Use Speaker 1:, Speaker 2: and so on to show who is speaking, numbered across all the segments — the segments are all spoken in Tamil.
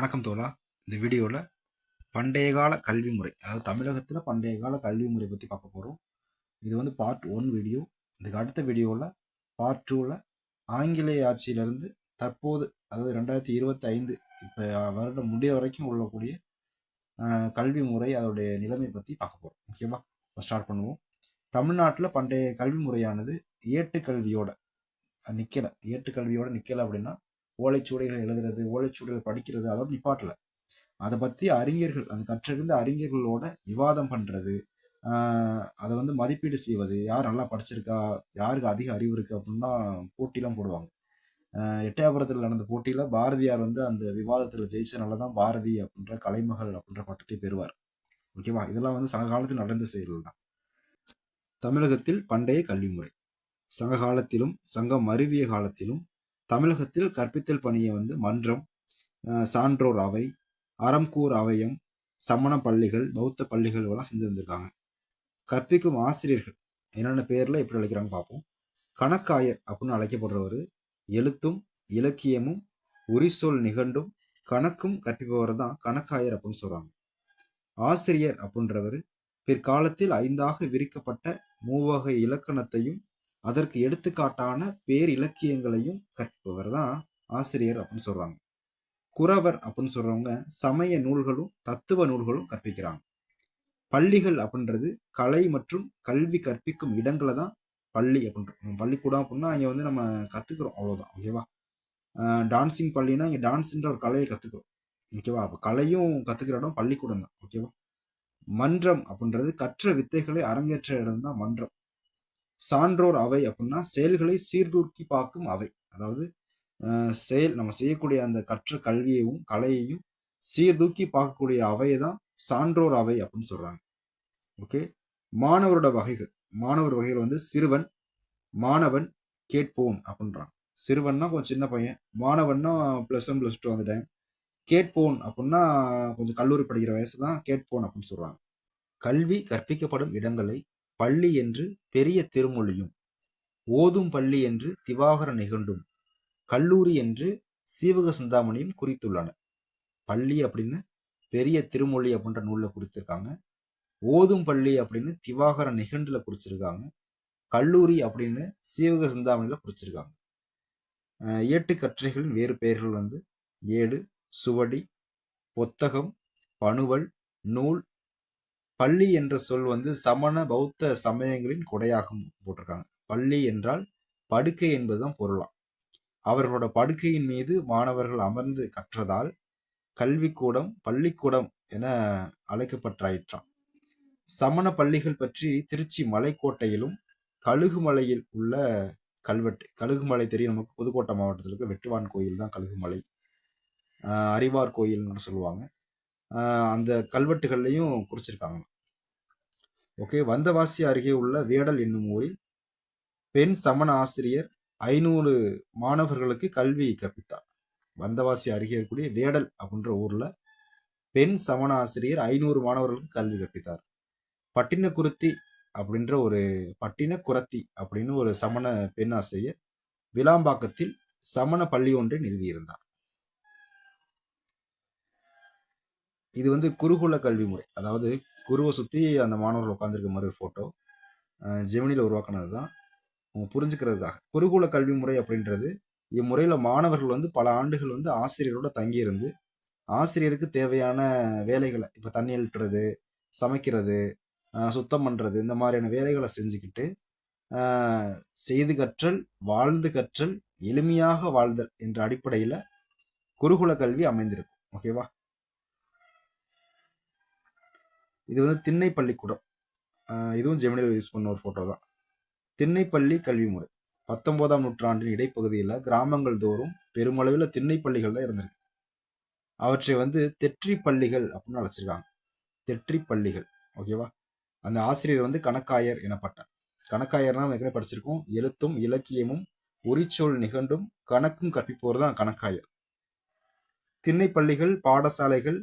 Speaker 1: வணக்கம் தோழா. இந்த வீடியோவில் பண்டைய கால கல்வி முறை, அதாவது தமிழகத்தில் பண்டைய கால கல்வி முறை பற்றி பார்க்க போகிறோம். இது வந்து பார்ட் 1 வீடியோ. இதுக்கு அடுத்த வீடியோவில் பார்ட் 2ல் ஆங்கிலேய ஆட்சியிலிருந்து தற்போது, அதாவது 2025 இப்போ வருடம் முடிய வரைக்கும் உள்ளக்கூடிய கல்வி முறை, அதோடைய நிலைமை பற்றி பார்க்க போகிறோம். ஓகேவா? இப்போ ஸ்டார்ட் பண்ணுவோம். தமிழ்நாட்டில் பண்டைய கல்வி முறையானது ஏட்டுக்கல்வியோட நிற்கலை அப்படின்னா ஓலைச்சுவடிகள் எழுதுறது, ஓலைச்சுவடிகள் படிக்கிறது, அதோட நிப்பாட்டல. அதை பற்றி அறிஞர்கள், அந்த கற்றிருந்த அறிஞர்களோட விவாதம் பண்ணுறது, அதை வந்து மதிப்பீடு செய்வது, யார் நல்லா படிச்சிருக்கா, யாருக்கு அதிக அறிவு இருக்குது அப்படின்னா போட்டிலாம் போடுவாங்க. எட்டயபுரத்தில் நடந்த போட்டியில் பாரதியார் வந்து அந்த விவாதத்தில் ஜெயிச்சனால தான் பாரதி அப்படின்ற கலைமகள் அப்படின்ற பட்டத்தை பெறுவார். ஓகேவா? இதெல்லாம் வந்து சங்க காலத்தில் நடந்த செயல்கள் தான். தமிழகத்தில் பண்டைய கல்வி முறை. சங்க காலத்திலும் சங்கம் மருவிய காலத்திலும் தமிழகத்தில் கற்பித்தல் பணியை வந்து மன்றம், சான்றோர் அவை, அறம்கூர் அவையம், சமண பள்ளிகள், பௌத்த பள்ளிகள் எல்லாம் செஞ்சு வந்திருக்காங்க. கற்பிக்கும் ஆசிரியர்கள் என்னென்ன பேர்ல எப்படி அழைக்கிறாங்க பார்ப்போம். கணக்காயர் அப்படின்னு அழைக்கப்படுறவர் எழுத்தும் இலக்கியமும் உரிசொல் நிகண்டும் கணக்கும் கற்பிப்பவர் தான் கணக்காயர் அப்படின்னு சொல்றாங்க. ஆசிரியர் அப்படின்றவர் பிற்காலத்தில் 5ஆக விரிக்கப்பட்ட மூவகை இலக்கணத்தையும் அதற்கு எடுத்துக்காட்டான பேர் இலக்கியங்களையும் கற்பவர் தான் ஆசிரியர் அப்படின்னு சொல்றாங்க. குறவர் அப்படின்னு சொல்றவங்க சமய நூல்களும் தத்துவ நூல்களும் கற்பிக்கிறாங்க. பள்ளிகள் அப்படின்றது கலை மற்றும் கல்வி கற்பிக்கும் இடங்களை தான் பள்ளி அப்படின்ற. பள்ளிக்கூடம் அப்படின்னா இங்க வந்து நம்ம கத்துக்கிறோம், அவ்வளவுதான். ஓகேவா? டான்சிங் பள்ளினா இங்க டான்ஸ்ன்ற ஒரு கலையை கத்துக்கிறோம். ஓகேவா? அப்ப கலையும் கத்துக்கிற இடம் பள்ளிக்கூடம் தான். ஓகேவா? மன்றம் அப்படின்றது கற்ற வித்தைகளை அரங்கேற்ற இடம் தான் மன்றம். சான்றோர் அவை அப்படின்னா செயல்களை சீர்தூக்கி பார்க்கும் அவை. அதாவது நம்ம செய்யக்கூடிய அந்த கற்ற கல்வியையும் கலையையும் சீர்தூக்கி பார்க்கக்கூடிய அவையை தான் சான்றோர் அவை அப்படின்னு சொல்றாங்க. ஓகே. மாணவரோட வகைகள். மாணவர் வகைகள் வந்து சிறுவன், மாணவன், கேட்போன் அப்படின்றாங்க. சிறுவன்னா கொஞ்சம் சின்ன பையன், மாணவன்னா +1 +2 வந்துட்டேன், கேட்போன் அப்படின்னா கொஞ்சம் கல்லூரி படிக்கிற வயசு தான் கேட்போன் அப்படின்னு சொல்றாங்க. கல்வி கற்பிக்கப்படும் இடங்களை பள்ளி என்று பெரிய திருமொழியும், ஓதும் பள்ளி என்று திவாகர நிகண்டும், கல்லூரி என்று சீவக சிந்தாமணியும் குறித்துள்ளன. பள்ளி அப்படின்னு பெரிய திருமொழி அப்படின்ற நூல்ல குறிச்சிருக்காங்க. ஓதும் பள்ளி அப்படின்னு திவாகர நிகண்டுல குறிச்சிருக்காங்க. கல்லூரி அப்படின்னு சீவக சிந்தாமணியில குறிச்சிருக்காங்க. ஏட்டுக்கற்றைகளின் வேறு பெயர்கள் வந்து ஏடு, சுவடி, பொத்தகம், பணுவல், நூல். பள்ளி என்ற சொல் வந்து சமண பௌத்த சமயங்களின் கொடையாகும் போட்டிருக்காங்க. பள்ளி என்றால் படுக்கை என்பதுதான் பொருளாம். அவர்களோட படுக்கையின் மீது மாணவர்கள் அமர்ந்து கற்றதால் கல்விக்கூடம் பள்ளிக்கூடம் என அழைக்கப்பட்டாயிற்றாம். சமண பள்ளிகள் பற்றி திருச்சி மலைக்கோட்டையிலும் கழுகுமலையில் உள்ள கல்வெட்டு. கழுகுமலை தெரியும் நமக்கு, புதுக்கோட்டை மாவட்டத்தில் இருக்க வெட்டுவான் கோயில் தான் கழுகுமலை. அறிவார் கோயில்னு சொல்லுவாங்க. அந்த கல்வெட்டுகள்லையும் குறிச்சிருக்காங்க. ஓகே. வந்தவாசி அருகே உள்ள வேடல் என்னும் ஊரில் பெண் சமண ஆசிரியர் 500 மாணவர்களுக்கு கல்வி கற்பித்தார். வந்தவாசி அருகே இருக்கக்கூடிய வேடல் அப்படின்ற ஊர்ல பெண் சமண ஆசிரியர் 500 மாணவர்களுக்கு கல்வி கற்பித்தார். பட்டினக்குருத்தி அப்படின்னு ஒரு சமண பெண் ஆசிரியர் விளாம்பாக்கத்தில் சமண பள்ளி ஒன்றை நிறுவியிருந்தார். இது வந்து குருகுல கல்வி முறை. அதாவது குருவை சுத்தி அந்த மாணவர்கள் உட்காந்துருக்க மாதிரி ஒரு போட்டோ ஜெமினில உருவாக்குனது தான், புரிஞ்சுக்கிறதுக்காக. குருகுல கல்வி முறை அப்படின்றது, இம்முறையில மாணவர்கள் வந்து பல ஆண்டுகள் வந்து ஆசிரியரோட தங்கியிருந்து ஆசிரியருக்கு தேவையான வேலைகளை, இப்ப தண்ணி எழுட்டுறது, சமைக்கிறது, சுத்தம் பண்றது, இந்த மாதிரியான வேலைகளை செஞ்சுக்கிட்டு செய்து கற்றல், வாழ்ந்து கற்றல், எளிமையாக வாழ்தல் என்ற அடிப்படையில குருகுல கல்வி அமைந்திருக்கும். ஓகேவா? இது வந்து திண்ணை பள்ளிக்கூடம். இதுவும் ஜெமினியில் யூஸ் பண்ண ஒரு போட்டோ தான். திண்ணைப்பள்ளி கல்வி முறை 19ஆம் நூற்றாண்டின் இடைப்பகுதியில் கிராமங்கள் தோறும் பெருமளவில் திண்ணை பள்ளிகள் தான் இருந்திருக்கு. அவற்றை வந்து தெற்றி பள்ளிகள் அப்படின்னு அழைச்சிருக்காங்க. தெற்றி பள்ளிகள். ஓகேவா? அந்த ஆசிரியர் வந்து கணக்காயர் எனப்பட்டார். கணக்காயர்னா ஏற்கனவே படிச்சிருக்கோம். எழுத்தும் இலக்கியமும் உரிச்சொல் நிகண்டும் கணக்கும் கற்பிப்போர் தான் கணக்காயர். திண்ணை பள்ளிகள், பாடசாலைகள்,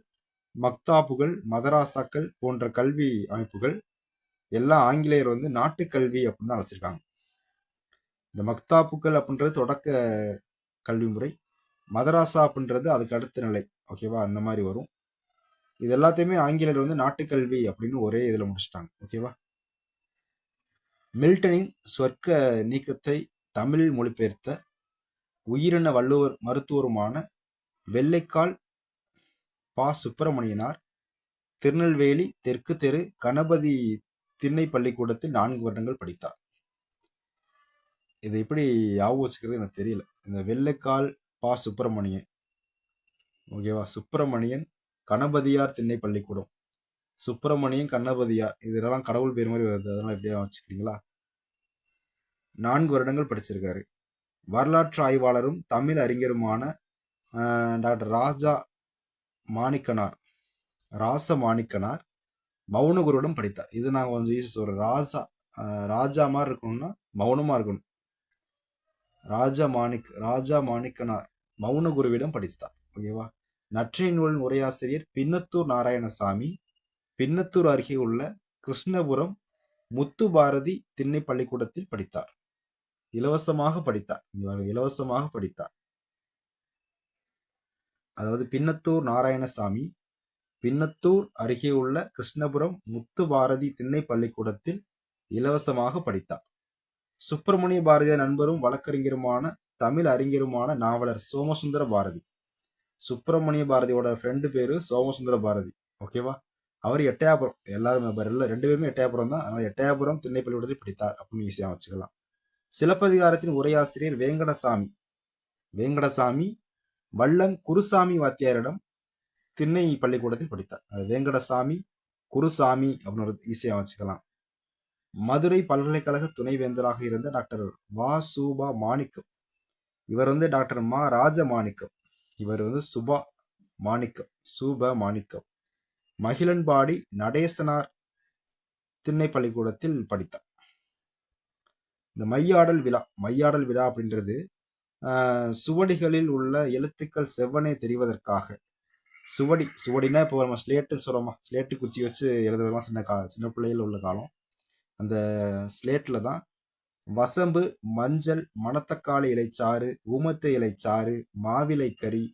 Speaker 1: மக்தாபுகள், மதராசாக்கள் போன்ற கல்வி அமைப்புகள் எல்லாம் ஆங்கிலேயர் வந்து நாட்டுக்கல்வி அப்படின்னு அழைச்சிருக்காங்க. இந்த மக்தாபுக்கள் அப்படின்றது தொடக்க கல்வி முறை, மதராசா அப்படின்றது அதுக்கு அடுத்த நிலை. ஓகேவா, அந்த மாதிரி வரும். இது எல்லாத்தையுமே ஆங்கிலேயர் வந்து நாட்டுக்கல்வி அப்படின்னு ஒரே இதில் முடிச்சிட்டாங்க. ஓகேவா. மில்டனின் சொர்க்க நீக்கத்தை தமிழில் மொழிபெயர்த்த உயிரின வள்ளுவர் மருத்துவருமான வெள்ளைக்கால் பா. சுப்பிரமணியனார் திருநெல்வேலி தெற்கு தெரு கணபதி திண்ணை பள்ளிக்கூடத்தில் 4 வருடங்கள் படித்தார். இதை எப்படி ஞாபகம் வச்சுக்கிறது எனக்கு தெரியல. இந்த வெள்ளைக்கால் பா. சுப்பிரமணியன், ஓகேவா, சுப்பிரமணியன் கணபதியார் திண்ணை பள்ளிக்கூடம், சுப்பிரமணியன் கணபதியார், இதெல்லாம் கடவுள் பேர் மாதிரி வருது, அதெல்லாம் எப்படியா வச்சுக்கிறீங்களா. 4 வருடங்கள் படிச்சிருக்காரு. வரலாற்று ஆய்வாளரும் தமிழ் அறிஞருமான டாக்டர் ராச மாணிக்கனார் மௌனகுருவிடம் படித்தார். இது நான் கொஞ்சம் ஈஸி சொல்றேன். ராஜா மாதிரி இருக்கணும்னா மௌனமா இருக்கணும். ராஜா மாணிக்கனார் மௌனகுருவிடம் படித்தார். ஓகேவா. நற்றினை நூலின் உரையாசிரியர் பின்னத்தூர் நாராயணசாமி பின்னத்தூர் அருகே உள்ள கிருஷ்ணபுரம் முத்து பாரதி திண்ணை பள்ளிக்கூடத்தில் படித்தார். இலவசமாக படித்தார். அதாவது பின்னத்தூர் நாராயணசாமி பின்னத்தூர் அருகே உள்ள கிருஷ்ணபுரம் முத்து பாரதி திண்ணை பள்ளிக்கூடத்தில் இலவசமாக படித்தார். சுப்பிரமணிய பாரதியார் நண்பரும் வழக்கறிஞருமான தமிழ் அறிஞருமான நாவலர் சோமசுந்தர பாரதி. சுப்பிரமணிய பாரதியோட ஃப்ரெண்டு பேரு சோமசுந்தர பாரதி. ஓகேவா. அவர் எட்டயாபுரம், எல்லாரும் 2 பேருமே எட்டயாபுரம் தான். அதனால எட்டயாபுரம் திண்ணை பள்ளிக்கூடத்தில் படித்தார் அப்படின்னு ஈஸியா வச்சுக்கலாம். சிலப்பதிகாரத்தின் உரையாசிரியர் வேங்கடசாமி வல்லம் குருசாமி வாத்தியாரிடம் திண்ணை பள்ளிக்கூடத்தில் படித்தார். வேங்கடசாமி குருசாமி அப்படின்னு ஈஸியா வச்சுக்கலாம். மதுரை பல்கலைக்கழக துணைவேந்தராக இருந்த டாக்டர் வா. சூபா மாணிக்கம், இவர் வந்து டாக்டர் மா. ராஜமாணிக்கம், இவர் வந்து சூப மாணிக்கம் மகிழன்பாடி நடேசனார் திண்ணை பள்ளிக்கூடத்தில் படித்தார். இந்த மையாடல் விழா அப்படின்றது சுவடிகளில் உள்ள எழுத்துக்கள் செவ்வனே தெரிவதற்காக, சுவடினா இப்போ நம்ம ஸ்லேட்டு சொல்றோமா, ஸ்லேட்டு குச்சி வச்சு எழுதுவதெல்லாம் சின்ன பிள்ளைகள் உள்ள காலம். அந்த ஸ்லேட்ல தான் வசம்பு, மஞ்சள், மணத்தக்காளி இலைச்சாறு, ஊமத்தை இலைச்சாறு, மாவிலை கறி,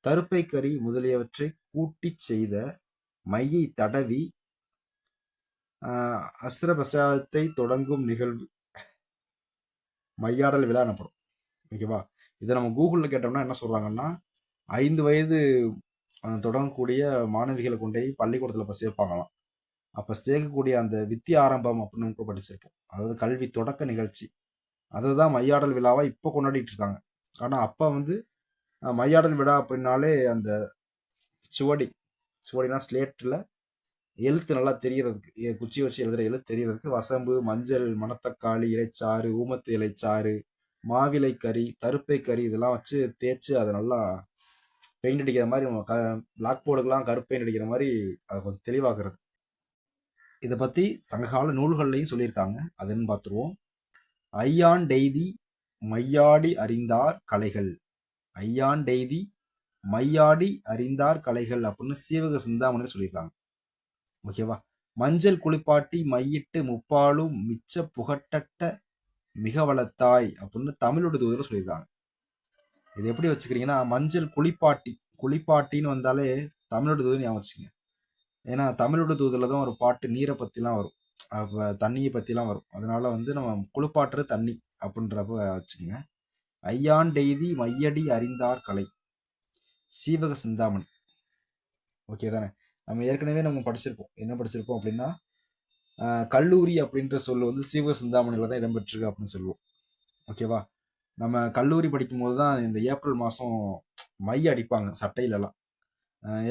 Speaker 1: தருப்பை கறி முதலியவற்றை கூட்டி செய்த மையை தடவி அஸ்ரபசாதத்தை தொடங்கும் நிகழ்வு மையாடல் விழா எனப்படும். ஓகேவா. இதை நம்ம கூகுளில் கேட்டோம்னா என்ன சொல்றாங்கன்னா, 5 வயது தொடங்கக்கூடிய மாணவிகளை கொண்டு போய் பள்ளிக்கூடத்தில் சேர்ப்பாங்களாம். அப்போ சேர்க்கக்கூடிய அந்த வித்திய ஆரம்பம் அப்படின்னு படிச்சிருப்போம். அதாவது கல்வி தொடக்க நிகழ்ச்சி, அதுதான் மையாடல் விழாவா இப்போ கொண்டாடிட்டு இருக்காங்க. ஆனால் அப்போ வந்து மையாடல் விழா அப்படின்னாலே அந்த சுவடினா ஸ்லேட்டில் எழுத்து நல்லா தெரியறதுக்கு, குச்சி வச்சு எழுதுற எழுத்து தெரியறதுக்கு வசம்பு, மஞ்சள், மணத்தக்காளி இலைச்சாறு, ஊமத்து இலைச்சாறு, மாவிலை கறி, தருப்பை கறி இதெல்லாம் வச்சு தேய்ச்சி அதை நல்லா பெயிண்ட் அடிக்கிற மாதிரி, பிளாக் போர்டுக்கெல்லாம் கருப்பெயிண்ட் அடிக்கிற மாதிரி அதை கொஞ்சம் தெளிவாக்குறது. இதை பற்றி சங்ககால நூல்கள்லையும் சொல்லியிருக்காங்க. அதுன்னு பார்த்துருவோம். ஐயான் டெய்தி மையாடி அறிந்தார் கலைகள், ஐயான் டெய்தி மையாடி அறிந்தார் கலைகள் அப்படின்னு சீவக சிந்தாமணி சொல்லியிருக்காங்க. ஓகேவா. மஞ்சள் குளிப்பாட்டி மையிட்டு முப்பாலும் மிச்ச புகட்டட்ட மிக வளர்த்தாய் அப்படின்னு தமிழோட தூதர் சொல்லியிருக்காங்க. இது எப்படி வச்சுக்கிறீங்கன்னா, மஞ்சள் குளிப்பாட்டின்னு வந்தாலே தமிழோட தூதர் ஞாபகம் வச்சுங்க. ஏன்னா தமிழோட தூதுல தான் ஒரு பாட்டு நீரை பற்றிலாம் வரும், அப்போ தண்ணியை பற்றிலாம் வரும். அதனால வந்து நம்ம குளிப்பாட்டுறது தண்ணி அப்படின்றப்ப வச்சுக்கோங்க. ஐயான் டெய்தி மையடி அறிந்தார் கலை, சீவக சிந்தாமணி. ஓகே தானே. நம்ம ஏற்கனவே நம்ம படிச்சிருப்போம். என்ன படிச்சிருப்போம் அப்படின்னா, கல்லூரி அப்படின்ற சொல் வந்து சீவக சிந்தாமணியில் தான் இடம்பெற்றிருக்கு அப்படின்னு சொல்லுவோம். ஓகேவா. நம்ம கல்லூரி படிக்கும் போது தான் இந்த ஏப்ரல் மாதம் மை அடிப்பாங்க சட்டையிலலாம்.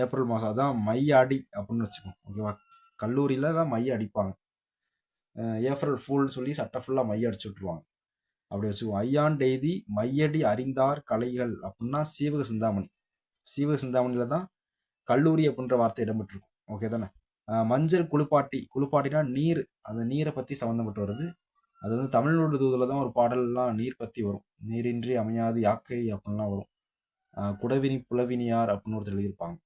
Speaker 1: ஏப்ரல் மாதம் அதான் மையாடி அப்படின்னு வச்சுக்கோம். ஓகேவா. கல்லூரியில் தான் மைய அடிப்பாங்க. ஏப்ரல் ஃபுல் சொல்லி சட்டை ஃபுல்லாக மைய அடிச்சு விட்டுருவாங்க. அப்படி வச்சுக்குவோம். ஐயான் டெய்தி மையடி அறிந்தார் கலைகள் அப்படின்னா சீவக சிந்தாமணியில் தான் கல்லூரி அப்படின்ற வார்த்தை இடம்பெற்றிருக்கும். ஓகே தானே. மஞ்சள் குளிப்பாட்டினா நீர், அந்த நீரை பற்றி சம்மந்தப்பட்டு வருது. அது வந்து தமிழோட தூதுல தான் ஒரு பாடல்லாம் நீர் பற்றி வரும். நீரின்றி அமையாது யாக்கை அப்படின்லாம் வரும். குடவினி புலவினியார் அப்படின்னு ஒருத்தர் எழுதியிருப்பாங்க.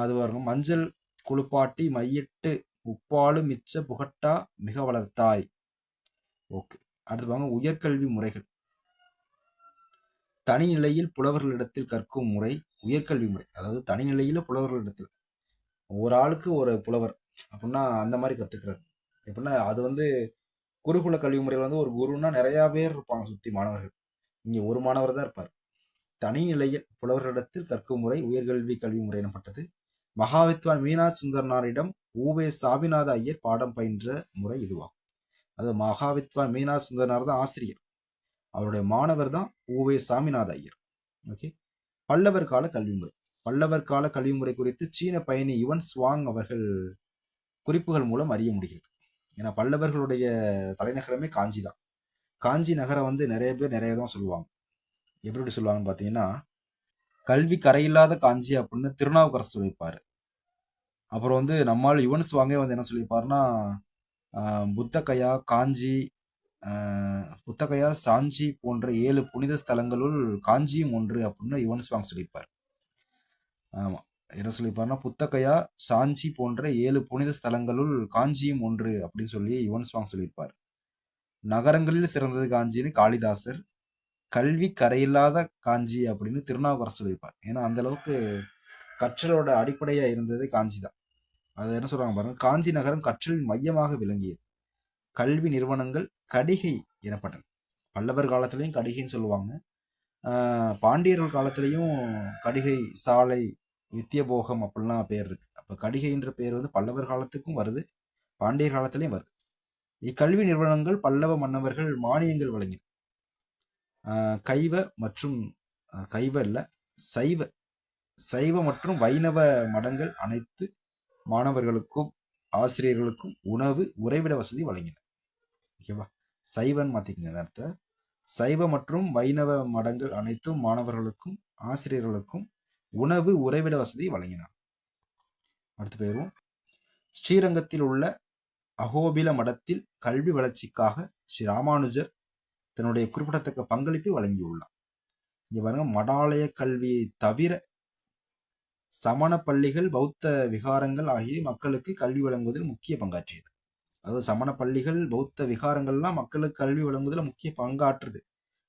Speaker 1: அது வரும். மஞ்சள் குளிப்பாட்டி மையிட்டு உப்பாலு மிச்ச புகட்டா மிக வளர்த்தாய். ஓகே. அடுத்து பாருங்க, உயர்கல்வி முறைகள். தனிநிலையில் புலவர்களிடத்தில் கற்கும் முறை உயர்கல்வி முறை, அதாவது தனிநிலையில புலவர்களிடத்தில் ஒரு ஆளுக்கு ஒரு புலவர் அப்படின்னா அந்த மாதிரி கத்துக்கிறது. எப்படின்னா அது வந்து குருகுல கல்வி முறையில் வந்து ஒரு குருன்னா நிறைய பேர் இருப்பாங்க சுத்தி மாணவர்கள். இங்க ஒரு மாணவர் தான் இருப்பார். தனிநிலையில் புலவர்களிடத்தில் கற்கும் முறை உயர்கல்வி கல்வி முறை எனப்பட்டது. மகாவித்வான் மீனாட்சி சுந்தரனாரிடம் ஊவே சாமிநாத ஐயர் பாடம் பயின்ற முறை இதுவாகும். அது மகாவித்வான் மீனாட்சி சுந்தரனார் தான் ஆசிரியர். அவருடைய மாணவர் தான் ஊவே சாமிநாத ஐயர். ஓகே. பல்லவர் கால கல்வி முறை. பல்லவர் கால கல்வி முறை குறித்து சீன பயணி யுவன் சுவாங் அவர்கள் குறிப்புகள் மூலம் அறிய முடிகிறது. ஏன்னா பல்லவர்களுடைய தலைநகரமே காஞ்சி தான். காஞ்சி நகரம் வந்து நிறைய பேர் நிறைய தான் சொல்லுவாங்க. எப்படி சொல்லுவாங்கன்னு பார்த்தீங்கன்னா, கல்வி கரையில்லாத காஞ்சி அப்படின்னு திருநாவுக்கரசு சொல்லியிருப்பாரு. அப்புறம் வந்து நம்மால் யுவன் சுவாங்கே வந்து என்ன சொல்லியிருப்பாருன்னா, புத்தகயா காஞ்சி புத்தகயா சாஞ்சி போன்ற 7 புனித ஸ்தலங்களுள் காஞ்சியும் ஒன்று அப்படின்னு யுவன் சுவாங் சொல்லியிருப்பார். ஆமா, என்ன சொல்லியிருப்பாருன்னா, புத்தகயா சாஞ்சி போன்ற 7 புனித ஸ்தலங்களுள் காஞ்சியும் ஒன்று அப்படின்னு சொல்லி யுவன் சுவாங் சொல்லியிருப்பார். நகரங்களில் சிறந்தது காஞ்சின்னு காளிதாசர், கல்வி கரையில்லாத காஞ்சி அப்படின்னு திருநாவுக்கரசர் சொல்லியிருப்பார். ஏன்னா அந்த அளவுக்கு கற்றலோட அடிப்படையா இருந்தது காஞ்சி தான். அது என்ன சொல்றாங்க பாருங்க, காஞ்சி நகரம் கற்றலின் மையமாக விளங்கியது. கல்வி நிறுவனங்கள் கடிகை எனப்பட்டன. பல்லவர் காலத்திலையும் கடிகைன்னு சொல்லுவாங்க. பாண்டியர்கள் காலத்திலையும் கடிகை சாலை வித்தியபோகம் அப்படிலாம் பேர் இருக்கு. அப்ப கடிகைன்ற பேர் வந்து பல்லவர் காலத்துக்கும் வருது, பாண்டியர் காலத்திலையும் வருது. இக்கல்வி நிறுவனங்கள் பல்லவ மன்னவர்கள் மானியங்கள் வழங்கின. கைவ மற்றும் கைவ இல்ல சைவ சைவ மற்றும் வைணவ மடங்கள் அனைத்து மாணவர்களுக்கும் ஆசிரியர்களுக்கும் உணவு உறைவிட வசதி வழங்கின. ஓகேவா, சைவன் மாத்திக்கங்க அர்த்த. சைவ மற்றும் வைணவ மடங்கள் அனைத்தும் மாணவர்களுக்கும் ஆசிரியர்களுக்கும் உணவு உறைவிட வசதி வழங்கினார். அடுத்து போயிருவோம். ஸ்ரீரங்கத்தில் உள்ள அகோபில மடத்தில் கல்வி வளர்ச்சிக்காக ஸ்ரீ ராமானுஜர் தன்னுடைய குறிப்பிடத்தக்க பங்களிப்பை வழங்கியுள்ளார். இங்க பாருங்க, மடாலய கல்வியை தவிர சமண பள்ளிகள் பௌத்த விகாரங்கள் ஆகிய மக்களுக்கு கல்வி வழங்குவதில் முக்கிய பங்காற்றியது. அதாவது சமண பள்ளிகள் பௌத்த விகாரங்கள்லாம் மக்களுக்கு கல்வி வழங்குவதில் முக்கிய பங்காற்றுது.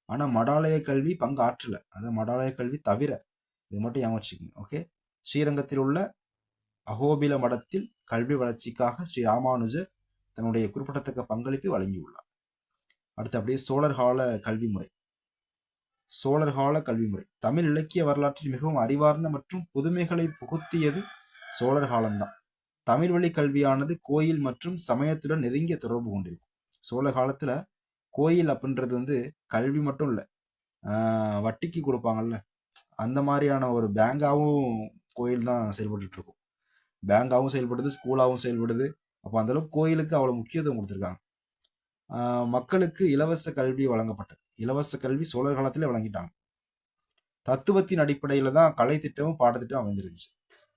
Speaker 1: ஆனா மடாலய கல்வி பங்கு ஆற்றல. அதாவது மடாலய கல்வி தவிர, இது மட்டும் ஞாபகம். ஓகே. ஸ்ரீரங்கத்தில் உள்ள அகோபில மடத்தில் கல்வி வளர்ச்சிக்காக ஸ்ரீ ராமானுஜர் தன்னுடைய குறிப்பிடத்தக்க பங்களிப்பை வழங்கியுள்ளார். அடுத்து அப்படியே சோழர் கால கல்வி முறை. சோழர் கால கல்வி முறை தமிழ் இலக்கிய வரலாற்றில் மிகவும் அறிவார்ந்த மற்றும் புதுமைகளை புகுத்தியது சோழர் காலம்தான். தமிழ் வழி கல்வியானது கோயில் மற்றும் சமயத்துடன் நெருங்கிய தொடர்பு கொண்டிருக்கும். சோழ காலத்துல கோயில் அப்படின்றது வந்து கல்வி மட்டும் இல்ல, வட்டிக்கு கொடுப்பாங்கல்ல அந்த மாதிரியான ஒரு பேங்காவும் கோயில் தான் செயல்பட்டு இருக்கும். பேங்காவும் செயல்படுது, ஸ்கூலாவும் செயல்படுது. அப்போ அந்த அளவுக்கு கோயிலுக்கு அவ்வளவு முக்கியத்துவம் கொடுத்துருக்காங்க. மக்களுக்கு இலவச கல்வி வழங்கப்பட்டது. இலவச கல்வி சோழர் காலத்திலே வழங்கிட்டாங்க. தத்துவத்தின் அடிப்படையில தான் கலை திட்டமும் பாடத்திட்டம் அமைஞ்சிருந்துச்சு.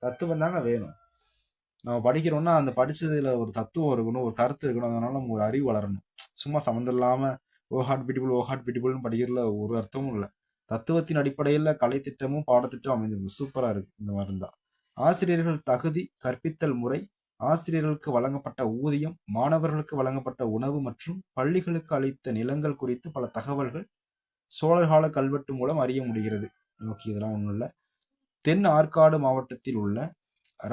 Speaker 1: தத்துவம் தாங்க வேணும். நம்ம படிக்கிறோம்னா அந்த படிச்சதுல ஒரு தத்துவம் இருக்கணும், ஒரு கருத்து இருக்கணும். அதனால நம்ம ஒரு அறிவு வளரணும். சும்மா சம்மந்தம் இல்லாம ஓ ஹார்ட் பியூட்டிஃபுல்னு படிக்கிறதுல ஒரு அர்த்தமும் இல்லை. தத்துவத்தின் அடிப்படையில கலை திட்டமும் பாடத்திட்டம் அமைஞ்சிருக்கு. சூப்பரா இருக்கு இந்த மாதிரி இருந்தா. ஆசிரியர்கள் தகுதி, கற்பித்தல் முறை, ஆசிரியர்களுக்கு வழங்கப்பட்ட ஊதியம், மாணவர்களுக்கு வழங்கப்பட்ட உணவு மற்றும் பள்ளிகளுக்கு அளித்த நிலங்கள் குறித்து பல தகவல்கள் சோழர்கால கல்வெட்டு மூலம் அறிய முடிகிறது. ஓகே, இதெல்லாம் ஒன்றும் இல்லை. தென் ஆற்காடு மாவட்டத்தில் உள்ள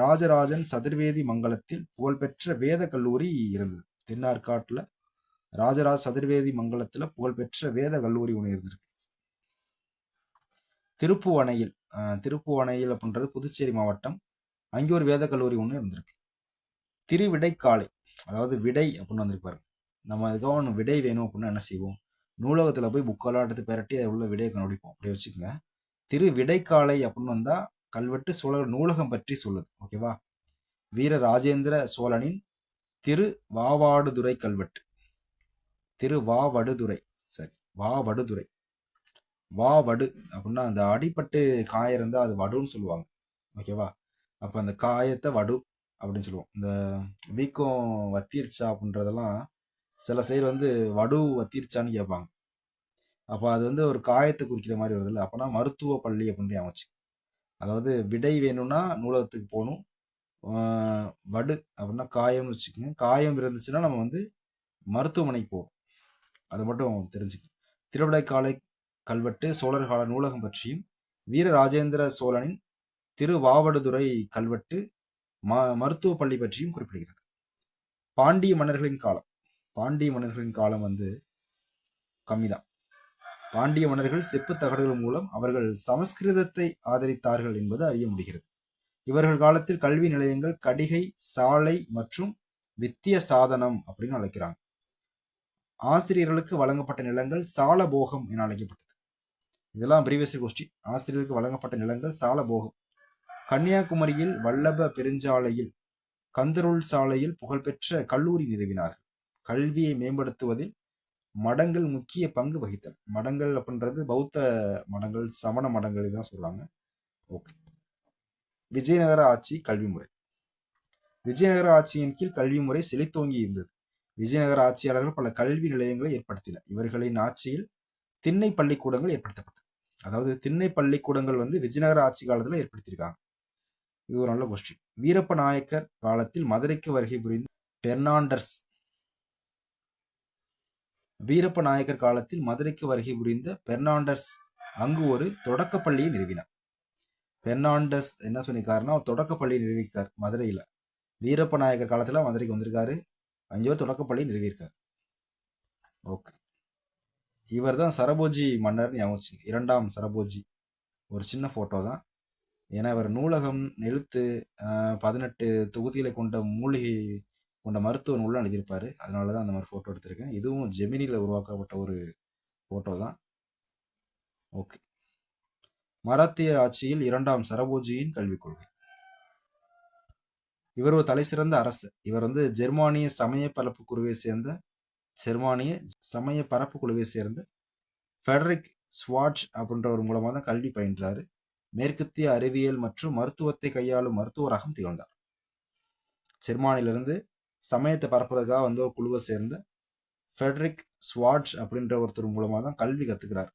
Speaker 1: ராஜராஜன் சதுர்வேதி மங்கலத்தில் புகழ்பெற்ற வேத கல்லூரி இருந்தது. தென் ஆற்காட்டுல ராஜராஜ சதுர்வேதி மங்கலத்துல புகழ்பெற்ற வேத கல்லூரி ஒன்று இருந்திருக்கு. திருப்புவனையில் அப்படின்றது புதுச்சேரி மாவட்டம். அங்கே ஒரு வேத கல்லூரி ஒன்று இருந்திருக்கு. திருவிடைக்காலை, அதாவது விடை அப்படின்னு வந்திருப்பாரு. நம்ம அதுக்காக ஒன்று விடை வேணும் அப்படின்னா என்ன செய்வோம், நூலகத்துல போய் புக்கெல்லாம் எடுத்து பெரட்டி அது உள்ள விடையை கண்டுபிடிப்போம். அப்படியே வச்சுக்கோங்க. திருவிடைக்காலை அப்படின்னு வந்தா கல்வெட்டு சோழர் நூலகம் பற்றி சொல்லுது. ஓகேவா. வீர ராஜேந்திர சோழனின் திருவாவாடுதுறை கல்வெட்டு. திருவாவடுதுறை, சரி, வாவடுதுறை. வாவடு அப்படின்னா அந்த அடிப்பட்டு காயம் இருந்தா அது வடுன்னு சொல்லுவாங்க. ஓகேவா. அப்ப அந்த காயத்தை வடு அப்படின்னு சொல்லுவோம். இந்த வீக்கம் வத்திருச்சா அப்படின்றதெல்லாம் சில சைடு வந்து வடு வத்திருச்சான்னு கேட்பாங்க. அப்போ அது வந்து ஒரு காயத்தை குறிக்கிற மாதிரி வருது இல்லை. அப்போனா மருத்துவ பள்ளி அப்படின்னு அமைச்சு. அதாவது விடை வேணும்னா நூலகத்துக்கு போகணும். வடு அப்படின்னா காயம்னு வச்சுக்கோங்க. காயம் இருந்துச்சுன்னா நம்ம வந்து மருத்துவமனைக்கு போவோம். அதை மட்டும் தெரிஞ்சுக்கணும். திருவிடைக்காலை கல்வெட்டு சோழர் கால நூலகம் பற்றியும் வீரராஜேந்திர சோழனின் திருவாவடுதுறை கல்வெட்டு மருத்துவ பள்ளி பற்றியும் குறிப்பிடுகிறது. பாண்டிய மன்னர்களின் காலம். பாண்டிய மன்னர்களின் காலம் வந்து கம்மிதான். பாண்டிய மன்னர்கள் செப்பு தகடுகள் மூலம் அவர்கள் சமஸ்கிருதத்தை ஆதரித்தார்கள் என்பது அறிய முடிகிறது. இவர்கள் காலத்தில் கல்வி நிலையங்கள் கடிகை, சாலை மற்றும் வித்திய சாதனம் அப்படின்னு அழைக்கிறாங்க. ஆசிரியர்களுக்கு வழங்கப்பட்ட நிலங்கள் சாலபோகம் என அழைக்கப்பட்டது. இதெல்லாம் ப்ரீவியஸ் கொஸ்டின். ஆசிரியர்களுக்கு வழங்கப்பட்ட நிலங்கள் சாலபோகம். கன்னியாகுமரியில் வல்லப பெருஞ்சாலையில் கந்தருள் சாலையில் புகழ்பெற்ற கல்லூரி நிறுவினார்கள். கல்வியை மேம்படுத்துவதில் மடங்கள் முக்கிய பங்கு வகித்தன. மடங்கள் அப்படின்றது பௌத்த மடங்கள், சமண மடங்கள் தான் சொல்றாங்க. ஓகே. விஜயநகர ஆட்சி கல்வி முறை. விஜயநகர ஆட்சியின் கீழ் கல்வி முறை செழித்தோங்கி இருந்தது. விஜயநகர ஆட்சியாளர்கள் பல கல்வி நிலையங்களை ஏற்படுத்தினர். இவர்களின் ஆட்சியில் திண்ணை பள்ளிக்கூடங்கள் ஏற்படுத்தப்பட்டது. அதாவது திண்ணை பள்ளிக்கூடங்கள் வந்து விஜயநகர ஆட்சி காலத்துல ஏற்படுத்தியிருக்காங்க. இது ஒரு நல்ல கொஸ்டின். வீரப்ப நாயக்கர் காலத்தில் மதுரைக்கு வருகை புரிந்த பெர்னாண்டஸ். வீரப்ப நாயக்கர் காலத்தில் மதுரைக்கு வருகை புரிந்த பெர்னாண்டஸ் அங்கு ஒரு தொடக்க பள்ளியை நிறுவினார். பெர்னாண்டஸ் என்ன சொல்லியிருக்காருன்னா தொடக்க பள்ளியை நிறுவித்தார் மதுரையில. வீரப்ப நாயக்கர் காலத்துல மதுரைக்கு வந்திருக்காரு, அங்கே ஒரு தொடக்கப்பள்ளி நிறுவியிருக்கார். ஓகே. இவர் தான் சரபோஜி மன்னர் ஞாபகம். இரண்டாம் சரபோஜி. ஒரு சின்ன போட்டோ தான். ஏன்னா இவர் நூலகம், எழுத்து, 18 தொகுதிகளை கொண்ட மூலிகை கொண்ட மருத்துவ நூல்லாம் எழுதியிருப்பாரு. அதனாலதான் அந்த மாதிரி போட்டோ எடுத்திருக்கேன். இதுவும் ஜெமினில உருவாக்கப்பட்ட ஒரு போட்டோ தான். ஓகே. மராத்திய ஆட்சியில் இரண்டாம் சரபோஜியின் கல்விக் கொள்கை. இவர் ஒரு தலை சிறந்த அரசர். இவர் வந்து ஜெர்மானிய சமய பரப்பு குழுவை சேர்ந்த ஃபெடரிக் ஸ்வாட்ச் அப்படின்ற ஒரு மூலமாக தான் கல்வி பயின்றாரு. மேற்கத்திய அறிவியல் மற்றும் மருத்துவத்தை கையாளும் மருத்துவராகவும் திகழ்ந்தார். ஜெர்மானிலிருந்து சமயத்தை பரப்புறதுக்காக வந்து ஒரு குழுவை சேர்ந்த ஃபெடரிக் ஸ்வாட்ச் அப்படின்ற ஒருத்தர் மூலமாக தான் கல்வி கத்துக்கிறார்.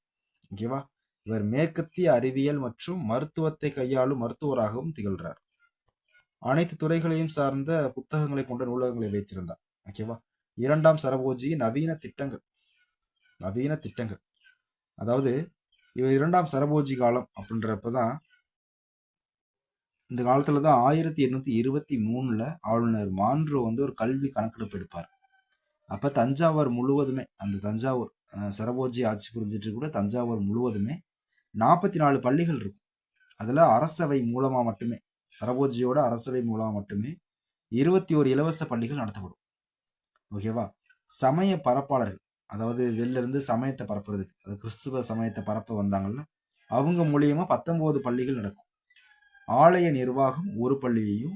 Speaker 1: ஓகேவா. இவர் மேற்கத்திய அறிவியல் மற்றும் மருத்துவத்தை கையாளும் மருத்துவராகவும் திகழ்கிறார். அனைத்து துறைகளையும் சார்ந்த புத்தகங்களை கொண்ட நூலகங்களை வைத்திருந்தார். ஓகேவா. இரண்டாம் சரபோஜி நவீன திட்டங்கள். அதாவது இவர் இரண்டாம் சரபோஜி காலம் அப்படின்றப்பதான், இந்த காலத்துலதான் 1823 ஆளுநர் மான்ரோ வந்து ஒரு கல்வி கணக்கெடுப்பு எடுப்பார். அப்ப தஞ்சாவூர் முழுவதுமே, அந்த தஞ்சாவூர் சரபோஜி ஆட்சி புரிஞ்சிட்டு கூட தஞ்சாவூர் முழுவதுமே 44 பள்ளிகள் இருக்கும். அதுல அரசவை மூலமா மட்டுமே, சரபோஜியோட அரசவை மூலமா மட்டுமே 21 இலவச பள்ளிகள் நடத்தப்படும். ஓகேவா. சமய பரப்பாளர்கள், அதாவது வெளில இருந்து சமயத்தை பரப்புறதுக்கு, அது கிறிஸ்துவ சமயத்தை பரப்ப வந்தாங்கல்ல, அவங்க மூலியமா 19 பள்ளிகள் நடக்கும். ஆலய நிர்வாகம் ஒரு பள்ளியையும்,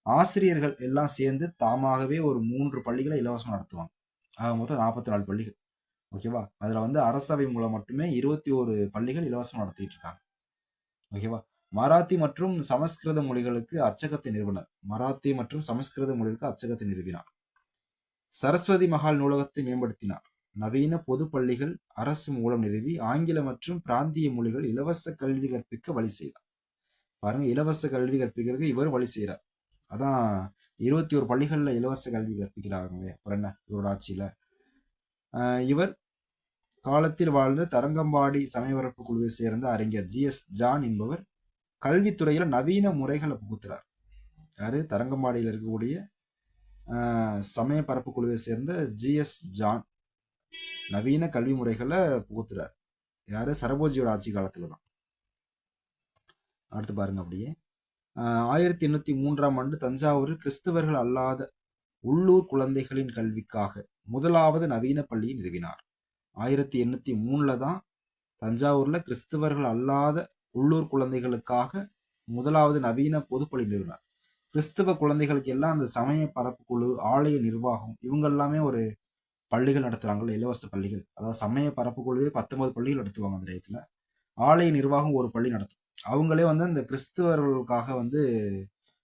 Speaker 1: ஆசிரியர்கள் எல்லாம் சேர்ந்து தாமாகவே ஒரு 3 பள்ளிகளை இலவசமா நடத்துவாங்க. ஆக மொத்தம் 44 பள்ளிகள். ஓகேவா. அதுல வந்து அரசவை மூலம் மட்டுமே 21 பள்ளிகள் இலவசம் நடத்திட்டு இருக்காங்க. ஓகேவா. மராத்தி மற்றும் சமஸ்கிருத மொழிகளுக்கு அச்சகத்தை நிறுவினார். சரஸ்வதி மகால் நூலகத்தை மேம்படுத்தினார். நவீன பொது பள்ளிகள் அரசு மூலம் நிறுவி ஆங்கில மற்றும் பிராந்திய மொழிகள் இலவச கல்வி கற்பிக்க வழி செய்தார். பாருங்க, இலவச கல்வி கற்பிக்கிறதுக்கு இவர் வழி செய்யறார். அதான் 21 பள்ளிகள்ல இலவச கல்வி கற்பிக்கிறாங்க. அப்புறம் என்ன இவரோட ஆட்சியில. இவர் காலத்தில் வாழ்ந்த தரங்கம்பாடி சமயபரப்பு குழுவை சேர்ந்த அறிஞர் GS ஜான் என்பவர் கல்வித்துறையில நவீன முறைகளை புகுத்துறார். யாரு? தரங்கம்பாடியில் இருக்கக்கூடிய சமய பரப்பு குழுவை சேர்ந்த GS ஜான் நவீன கல்வி முறைகளை புகுத்துறார். யாரு? சரபோஜியோட ஆட்சி காலத்துலதான். அடுத்து பாருங்க. அப்படியே 1803 ஆண்டு தஞ்சாவூரில் கிறிஸ்தவர்கள் அல்லாத உள்ளூர் குழந்தைகளின் கல்விக்காக முதலாவது நவீன பள்ளியை நிறுவினார். 1803 தான் தஞ்சாவூர்ல கிறிஸ்தவர்கள் அல்லாத உள்ளூர் குழந்தைகளுக்காக முதலாவது நவீன பொதுப்பள்ளி நிறுவினார். கிறிஸ்தவ குழந்தைகளுக்கு எல்லாம் அந்த சமய பரப்பு குழு, ஆலய நிர்வாகம், இவங்க எல்லாமே ஒரு பள்ளிகள் நடத்துறாங்கல்ல, இலவச பள்ளிகள். அதாவது சமய பரப்பு குழுவே 19 பள்ளிகள் நடத்துவாங்க அந்த இடத்துல. ஆலய நிர்வாகம் ஒரு பள்ளி நடத்தும். அவங்களே வந்து அந்த கிறிஸ்தவர்களுக்காக வந்து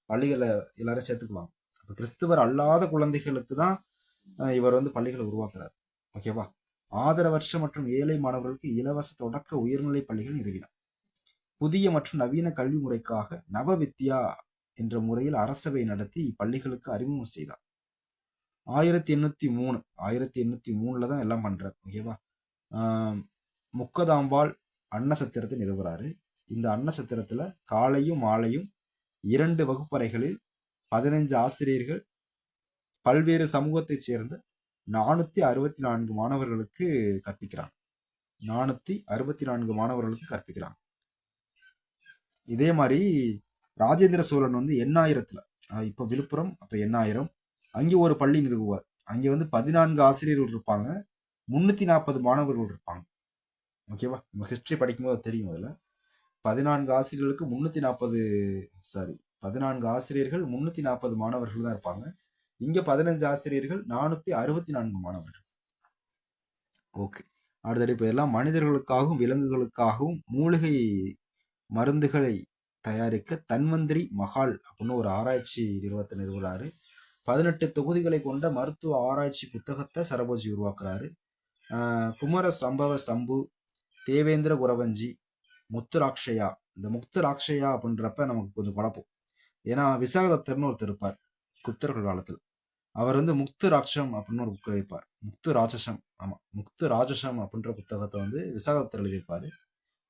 Speaker 1: பள்ளிகளை எல்லாரும் சேர்த்துக்குவாங்க. அப்ப கிறிஸ்தவர் அல்லாத குழந்தைகளுக்கு தான் இவர் வந்து பள்ளிகளை உருவாக்குறாரு. ஓகேவா. ஆதரவற்ற மற்றும் ஏழை மாணவர்களுக்கு இலவச தொடக்க உயர்நிலை பள்ளிகள் நிறுவினார். புதிய மற்றும் நவீன கல்வி முறைக்காக நவவித்யா என்ற முறையில் அரசவை நடத்தி இப்பள்ளிகளுக்கு அறிமுகம் செய்தார். 1803 தான் எல்லாம் பண்றாரு. ஓகேவா. முக்கதாம்பாள் அன்னசத்திரத்தை நிறுவுறாரு. இந்த அன்னசத்திரத்துல காலையும் மாலையும் 2 வகுப்பறைகளில் 15 ஆசிரியர்கள் பல்வேறு சமூகத்தைச் சேர்ந்த 464 மாணவர்களுக்கு கற்பிக்கிறாங்க. 464 மாணவர்களுக்கு கற்பிக்கிறாங்க. இதே மாதிரி ராஜேந்திர சோழன் வந்து எண்ணாயிரத்துல, இப்ப விழுப்புரம், அப்ப எண்ணாயிரம், அங்கே ஒரு பள்ளி நிறுவுவார். அங்கே வந்து 14 ஆசிரியர்கள் இருப்பாங்க, 340 மாணவர்கள் இருப்பாங்க. ஓகேவா? நம்ம ஹிஸ்டரி படிக்கும்போது தெரியும். அதுல 14 ஆசிரியர்களுக்கு 14 ஆசிரியர்கள் 340 மாணவர்கள் தான் இருப்பாங்க. இங்க 15 ஆசிரியர்கள் 464 மாணவர்கள். ஓகே, அடுத்தது இப்ப எல்லாம் மனிதர்களுக்காகவும் விலங்குகளுக்காகவும் மூலிகை மருந்துகளை தயாரிக்க தன்வந்திரி மஹால் அப்படின்னு ஒரு ஆராய்ச்சி நிறுவனத்தை நிறுவுறாரு. 18 தொகுதிகளை கொண்ட மருத்துவ ஆராய்ச்சி புத்தகத்தை சரபோஜி உருவாக்குறாரு. குமர சம்பவ சம்பு, தேவேந்திர குரவஞ்சி, முத்துராக்ஷயா. இந்த முத்துராக்ஷயா அப்படின்றப்ப நமக்கு கொஞ்சம் குழப்பம். ஏன்னா விசாகதத்தர்னு ஒருத்தர் இருப்பார் குப்தர்கள் காலத்தில். அவர் வந்து முக்து ராட்சம் அப்படின்னு ஒரு புக் எழுதிப்பார். முக்து ராட்சசம், ஆமா, முக்து ராஜசம் அப்படின்ற புத்தகத்தை வந்து விசாகதத்தர் எழுதியிருப்பாரு.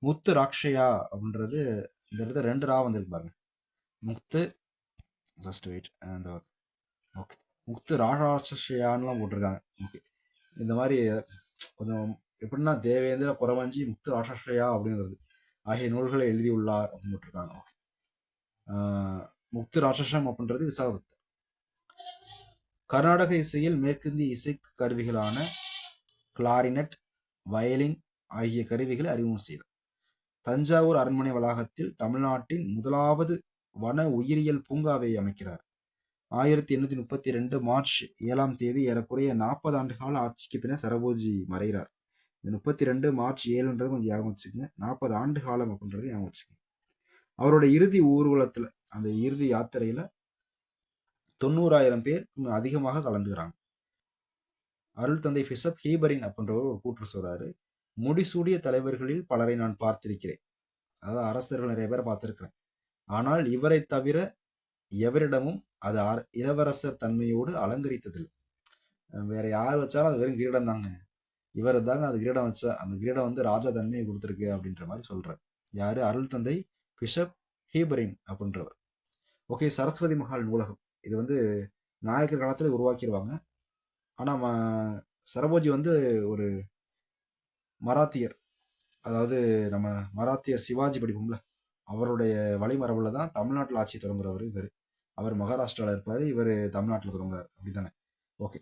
Speaker 1: முத்து ராக்ஷயா அப்படின்றது இந்த இடத்துல 2 ரா வந்துருக்கு பாருங்க. முக்து, ஜஸ்ட் வெயிட், அந்த ஓகே, முக்து ராஜாஷயான்லாம் போட்டிருக்காங்க. ஓகே, இந்த மாதிரி கொஞ்சம் எப்படின்னா தேவேந்திர குரவஞ்சி முக்து ராஷயா அப்படிங்கிறது ஆகிய நூல்களை எழுதியுள்ளார் அப்படின்னு போட்டிருக்காங்க. ஓகே, முக்து ராட்சசம் அப்படின்றது விசாகதத்தர். கர்நாடக இசையில் மேற்கிந்திய இசை கருவிகளான கிளாரினட், வயலின் ஆகிய கருவிகளை அறிமுகம் செய்தார். தஞ்சாவூர் அரண்மனை வளாகத்தில் தமிழ்நாட்டின் முதலாவது வன உயிரியல் பூங்காவை அமைக்கிறார். 1832 மார்ச் 7ஆம் தேதி ஏறக்குறைய 40 ஆண்டு கால ஆட்சிக்கு பின்னர் சரபோஜி மறைகிறார். இந்த 32 மார்ச் 7ன்றது கொஞ்சம் ஞாபகம் வச்சுக்கோங்க. 40 ஆண்டு காலம் அப்படின்றது ஞாபகம் வச்சுக்கோங்க. அவரோட இறுதி ஊர்வலத்துல, அந்த இறுதி யாத்திரையில 90,000 பேர் அதிகமாக கலந்துக்கிறாங்க. அருள் தந்தை பிஷப் ஹீபரின் அப்படின்றவர் ஒரு கூற்று சொல்றாரு. முடிசூடிய தலைவர்களில் பலரை நான் பார்த்திருக்கிறேன், அதாவது அரசர்கள் நிறைய பேரை பார்த்திருக்கிறேன், ஆனால் இவரை தவிர எவரிடமும் அது இளவரசர் தன்மையோடு அலங்கரித்ததில்லை. வேற யார் வச்சாலும் அது வெறும் கிரீடம் தாங்க, இவர் தாங்க அது கிரீடம் வச்சா அந்த கிரீடம் வந்து ராஜா தன்மையை கொடுத்துருக்கு அப்படின்ற மாதிரி சொல்றாரு. யாரு? அருள் தந்தை பிஷப் ஹீபரின் அப்படின்றவர். ஓகே, சரஸ்வதி மஹால் நூலகம் இது வந்து நாயக்கர் காலத்துல உருவாக்கிடுவாங்க. ஆனா சரபோஜி வந்து ஒரு மராத்தியர், அதாவது நம்ம மராத்தியர் சிவாஜி படிப்போம்ல, அவருடைய வழிமரபுல தான் தமிழ்நாட்டில் ஆட்சி தொடங்குறவர் இவர். அவர் மகாராஷ்டிராவில் இருப்பார், இவர் தமிழ்நாட்டில் தொடங்குறார், அப்படித்தானே? ஓகே,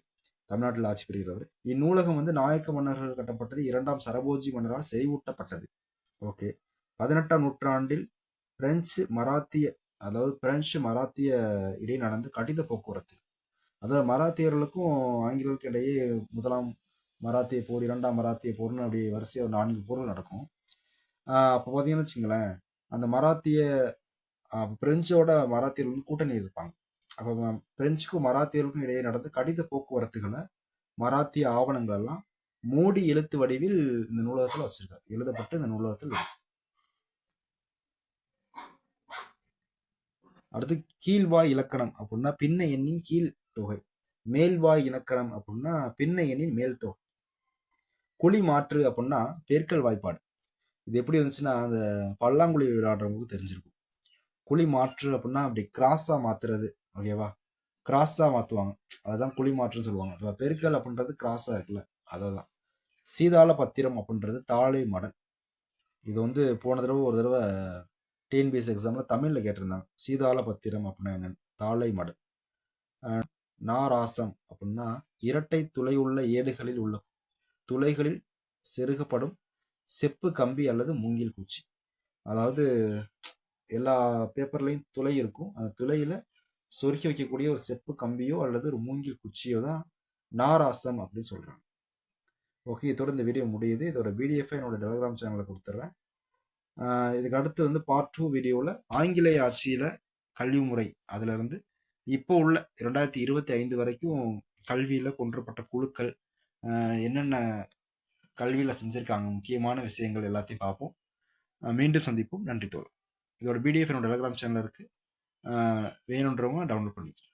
Speaker 1: தமிழ்நாட்டில் ஆட்சி பெறுகிறவர். இந்நூலகம் வந்து நாயக்க மன்னர்கள் கட்டப்பட்டது, 2ஆம் சரபோஜி மன்னரால் செறிவூட்டப்பட்டது. ஓகே, 18ஆம் நூற்றாண்டில் பிரெஞ்சு மராத்திய இடையே நடந்த கடித போக்குவரத்து, அதாவது மராத்தியர்களுக்கும் ஆங்கிலேயர்களுக்கும் இடையே 1ஆம் மராத்திய போர், 2ஆம் மராத்திய போர்னு அப்படி வரிசையாக 4 போர்கள் நடக்கும். அப்போ பார்த்தீங்கன்னு வச்சுங்களேன், அந்த பிரெஞ்சோட மராத்தியர்கள் வந்து கூட்டணி இருப்பாங்க. அப்போ பிரெஞ்சுக்கும் மராத்தியர்களுக்கும் இடையே நடந்த கடித போக்குவரத்துகளை, மராத்திய ஆவணங்கள் எல்லாம் மூடி எழுத்து வடிவில் இந்த நூலகத்தில் வச்சிருக்காரு, எழுதப்பட்டு இந்த நூலகத்தில் இருக்கு. அடுத்து கீழ்வாய் இலக்கணம் அப்படின்னா பின்ன எண்ணின் கீழ் தொகை. மேல்வாய் இலக்கணம் அப்படின்னா பின்ன எண்ணின் மேல் தொகை. குழி மாற்று அப்படின்னா பெருக்கல் வாய்ப்பாடு. இது எப்படி வந்துச்சுன்னா அந்த பல்லாங்குழி விளையாடுறவங்களுக்கு தெரிஞ்சிருக்கும். குழி மாற்று அப்படின்னா அப்படி கிராஸா மாத்துறது, ஓகேவா? கிராஸா மாத்துவாங்க, அதுதான் குழி மாற்றுன்னு சொல்லுவாங்க. இப்போ பெருக்கல் அப்படின்றது கிராஸா இருக்குல்ல, அதான். சீதாள பத்திரம் அப்படின்றது தாழை மடல். இது வந்து போன தடவை ஒரு தடவை டிஎன்பிஎஸ்சி எக்ஸாம்ல தமிழ்ல கேட்டிருந்தாங்க, சீதாள பத்திரம் அப்படின்னா என்னன்னு. தாழை மடல். நாராசம் அப்படின்னா இரட்டை துளை உள்ள ஏடுகளில் உள்ள துளைகளில் செருகப்படும் செப்பு கம்பி அல்லது மூங்கில் குச்சி. அதாவது எல்லா பேப்பர்லையும் துளை இருக்கும், அந்த துளையில சொருக்கி வைக்கக்கூடிய ஒரு செப்பு கம்பியோ அல்லது ஒரு மூங்கில் குச்சியோ தான் நாராசம் அப்படின்னு சொல்றாங்க. ஓகே, இதோட இந்த வீடியோ முடியுது. இதோட பிடிஎஃப் என்னோட டெலிகிராம் சேனலில் கொடுத்துட்றேன். இதுக்கு அடுத்து வந்து பார்ட் 2 வீடியோவில் ஆங்கிலேய ஆட்சியில கல்வி முறை, அதுல இருந்து இப்போ உள்ள 2025 வரைக்கும் கல்வியில கொண்டுப்பட்ட குழுக்கள் என்னென்ன கல்வியில செஞ்சிருக்காங்க, முக்கியமான விஷயங்கள் எல்லாத்தையும் பார்ப்போம். மீண்டும் சந்திப்போம். நன்றி தோழர். இதோட பிடிஎஃப் என்னோட டெலிகிராம் சேனல் இருக்கு, வேணுன்றவங்க டவுன்லோட் பண்ணிக்கலாம்.